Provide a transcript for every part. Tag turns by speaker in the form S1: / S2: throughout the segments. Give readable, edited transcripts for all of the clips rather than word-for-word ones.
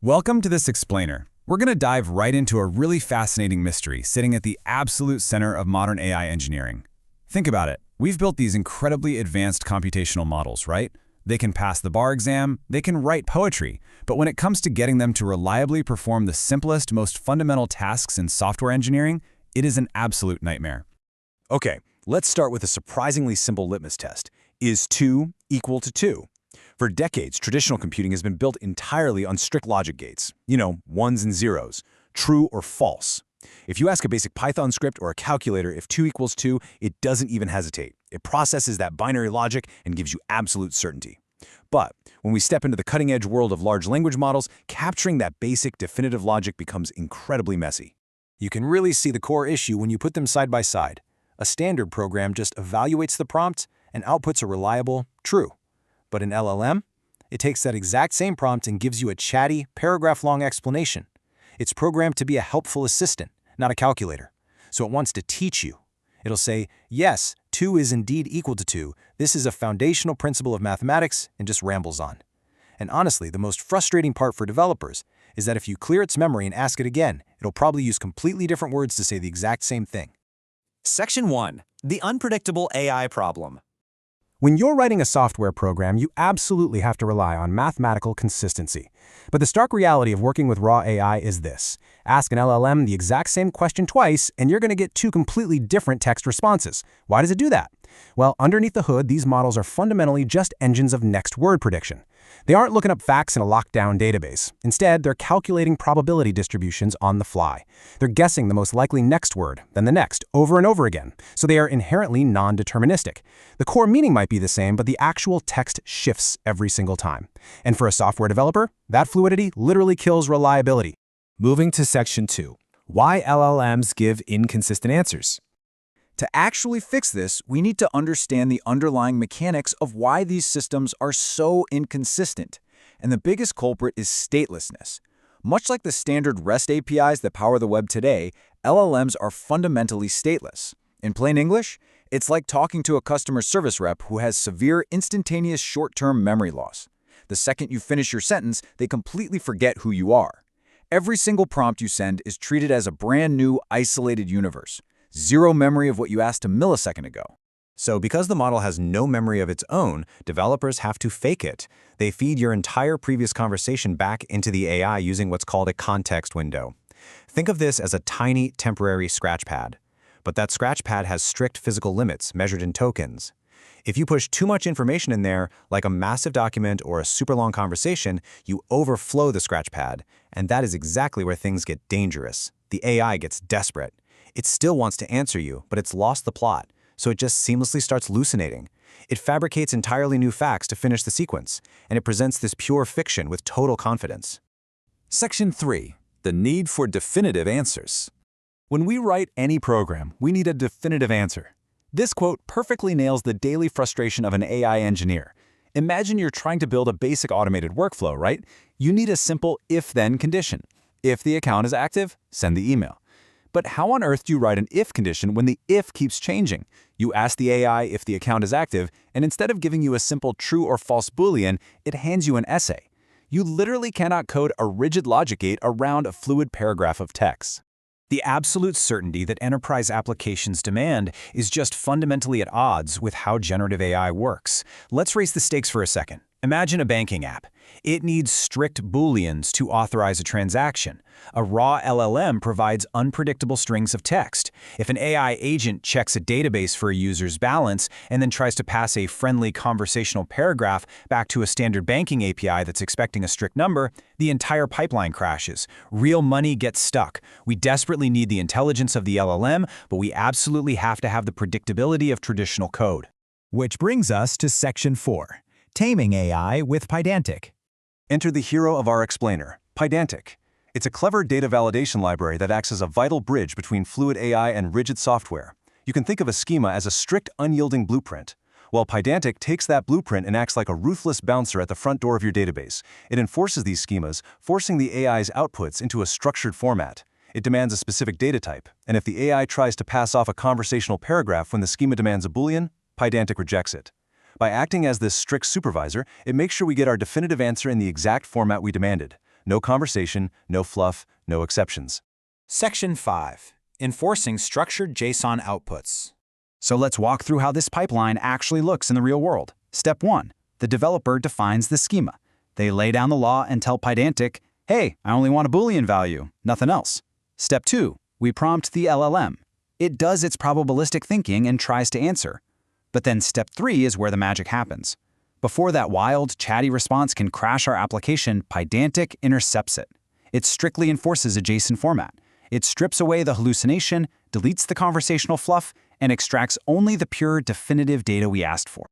S1: Welcome to this explainer. We're going to dive right into a really fascinating mystery sitting at the absolute center of modern AI engineering. Think about it. We've built these incredibly advanced computational models, right? They can pass the bar exam, they can write poetry, but when it comes to getting them to reliably perform the simplest, most fundamental tasks in software engineering, it is an absolute nightmare.
S2: Okay, let's start with a surprisingly simple litmus test. Is 2 equal to 2? For decades, traditional computing has been built entirely on strict logic gates. Ones and zeros, true or false. If you ask a basic Python script or a calculator if 2 equals 2, it doesn't even hesitate. It processes that binary logic and gives you absolute certainty. But when we step into the cutting-edge world of large language models, capturing that basic definitive logic becomes incredibly messy. You can really see the core issue when you put them side by side. A standard program just evaluates the prompt and outputs a reliable true. But an LLM? It takes that exact same prompt and gives you a chatty, paragraph-long explanation. It's programmed to be a helpful assistant, not a calculator. So it wants to teach you. It'll say, yes, 2 is indeed equal to 2. This is a foundational principle of mathematics, and just rambles on. And honestly, the most frustrating part for developers is that if you clear its memory and ask it again, it'll probably use completely different words to say the exact same thing.
S3: Section 1. The unpredictable AI problem.
S4: When you're writing a software program, you absolutely have to rely on mathematical consistency. But the stark reality of working with raw AI is this. Ask an LLM the exact same question twice, and you're going to get 2 completely different text responses. Why does it do that? Well, underneath the hood, these models are fundamentally just engines of next word prediction. They aren't looking up facts in a locked-down database. Instead, they're calculating probability distributions on the fly. They're guessing the most likely next word, then the next, over and over again. So they are inherently non-deterministic. The core meaning might be the same, but the actual text shifts every single time. And for a software developer, that fluidity literally kills reliability.
S2: Moving to Section 2. Why LLMs give inconsistent answers?
S5: To actually fix this, we need to understand the underlying mechanics of why these systems are so inconsistent. And the biggest culprit is statelessness. Much like the standard REST APIs that power the web today, LLMs are fundamentally stateless. In plain English, it's like talking to a customer service rep who has severe instantaneous short-term memory loss. The second you finish your sentence, they completely forget who you are. Every single prompt you send is treated as a brand new, isolated universe. Zero memory of what you asked a millisecond ago.
S2: So because the model has no memory of its own, developers have to fake it. They feed your entire previous conversation back into the AI using what's called a context window. Think of this as a tiny, temporary scratchpad. But that scratchpad has strict physical limits measured in tokens. If you push too much information in there, like a massive document or a super long conversation, you overflow the scratchpad. And that is exactly where things get dangerous. The AI gets desperate. It still wants to answer you, but it's lost the plot, so it just seamlessly starts hallucinating. It fabricates entirely new facts to finish the sequence, and it presents this pure fiction with total confidence.
S1: Section 3. The need for definitive answers. When we write any program, we need a definitive answer. This quote perfectly nails the daily frustration of an AI engineer. Imagine you're trying to build a basic automated workflow, right? You need a simple if-then condition. If the account is active, send the email. But how on earth do you write an if condition when the if keeps changing? You ask the AI if the account is active, and instead of giving you a simple true or false Boolean, it hands you an essay. You literally cannot code a rigid logic gate around a fluid paragraph of text. The absolute certainty that enterprise applications demand is just fundamentally at odds with how generative AI works. Let's raise the stakes for a second. Imagine a banking app. It needs strict Booleans to authorize a transaction. A raw LLM provides unpredictable strings of text. If an AI agent checks a database for a user's balance and then tries to pass a friendly conversational paragraph back to a standard banking API that's expecting a strict number, the entire pipeline crashes. Real money gets stuck. We desperately need the intelligence of the LLM, but we absolutely have to have the predictability of traditional code.
S3: Which brings us to Section 4. Taming AI with Pydantic.
S2: Enter the hero of our explainer, Pydantic. It's a clever data validation library that acts as a vital bridge between fluid AI and rigid software. You can think of a schema as a strict, unyielding blueprint. While Pydantic takes that blueprint and acts like a ruthless bouncer at the front door of your database. It enforces these schemas, forcing the AI's outputs into a structured format. It demands a specific data type, and if the AI tries to pass off a conversational paragraph when the schema demands a Boolean, Pydantic rejects it. By acting as this strict supervisor, it makes sure we get our definitive answer in the exact format we demanded. No conversation, no fluff, no exceptions.
S5: Section 5. Enforcing structured JSON outputs.
S1: So let's walk through how this pipeline actually looks in the real world. Step 1. The developer defines the schema. They lay down the law and tell Pydantic, hey, I only want a Boolean value, nothing else. Step 2. We prompt the LLM. It does its probabilistic thinking and tries to answer. But then step 3 is where the magic happens. Before that wild, chatty response can crash our application, Pydantic intercepts it. It strictly enforces a JSON format. It strips away the hallucination, deletes the conversational fluff, and extracts only the pure, definitive data we asked for.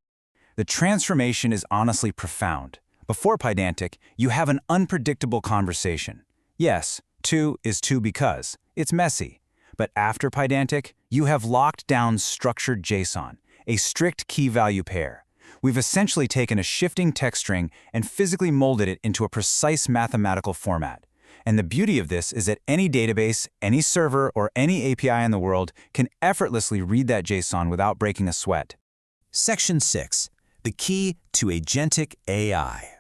S1: The transformation is honestly profound. Before Pydantic, you have an unpredictable conversation. Yes, 2 is 2 because it's messy. But after Pydantic, you have locked down structured JSON, a strict key-value pair. We've essentially taken a shifting text string and physically molded it into a precise mathematical format. And the beauty of this is that any database, any server, or any API in the world can effortlessly read that JSON without breaking a sweat.
S3: Section 6. The key to agentic AI.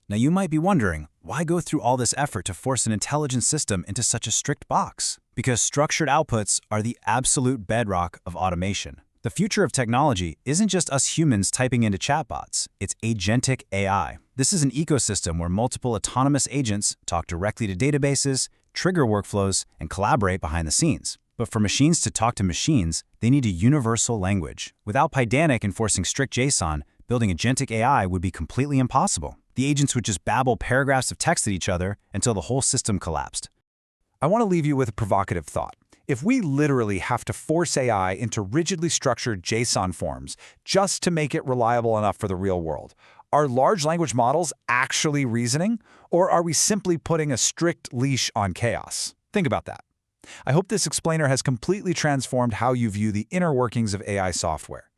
S1: Now you might be wondering, why go through all this effort to force an intelligent system into such a strict box? Because structured outputs are the absolute bedrock of automation. The future of technology isn't just us humans typing into chatbots, it's agentic AI. This is an ecosystem where multiple autonomous agents talk directly to databases, trigger workflows, and collaborate behind the scenes. But for machines to talk to machines, they need a universal language. Without Pydantic enforcing strict JSON, building agentic AI would be completely impossible. The agents would just babble paragraphs of text at each other until the whole system collapsed.
S2: I want to leave you with a provocative thought. If we literally have to force AI into rigidly structured JSON forms just to make it reliable enough for the real world, are large language models actually reasoning, or are we simply putting a strict leash on chaos? Think about that. I hope this explainer has completely transformed how you view the inner workings of AI software.